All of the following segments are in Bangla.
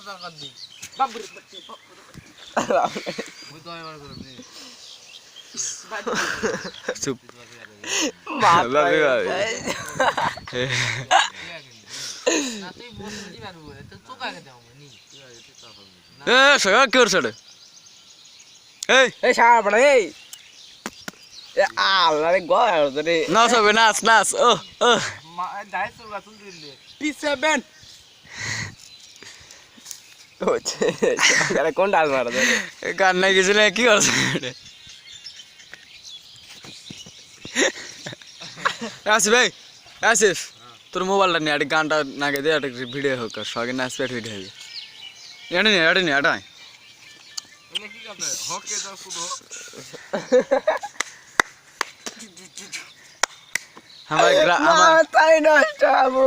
টাকা দি বাবুর মুই তো এবার করে নি চুপ ভাবি না তুই বলতে দি পারবো তো চোকা কে দাও নি এ সগা কি করছ রে এই এই সারা বড় এই আল্লাহ রে গয় রে নাচ হবে নাচ নাচ ও ও মা যাই তো বাতুন দিলে P7 ওছে আরে কোন ডাল মারা দে গান নাই গেছিল কি করছ রে আসিফ ভাই আসিফ তোর মোবাইলটা নিয়ে একটা গানটা নাগে দে একটা ভিডিও হোক সঙ্গে নাচ পেট ভিডিও হবে এটা নি এনে কি করতে হকে দাও শুধু আমার তাই নষ্ট বাবু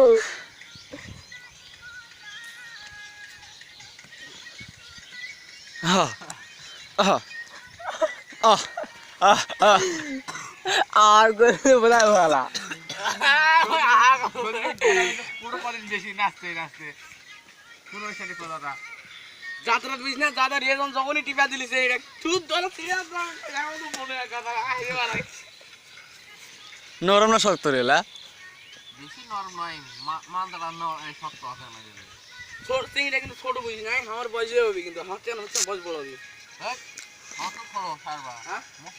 আর করে বলা ভালা পুরো পালিন বেশি নাচতে নাচতে পুরো সাথে কথাটা যাত্রা বিজনেস দাদা রেজন যখনই টিপা দিলিছে এটা তুই ধরে সিরিয়াস না এমন মনে কথা আইরে বাড়াই নরম না শক্ত রেলা বেশি নরম নয় মানদাটা শক্ত আছে না ছোট সিংটা কিন্তু ছোট বুঝি নাই আমার বয়সে হবে কিন্তু আমার কেন হচ্ছে বয়স বড় হবে হ্যাঁ কত খরচ সারবা হ্যাঁ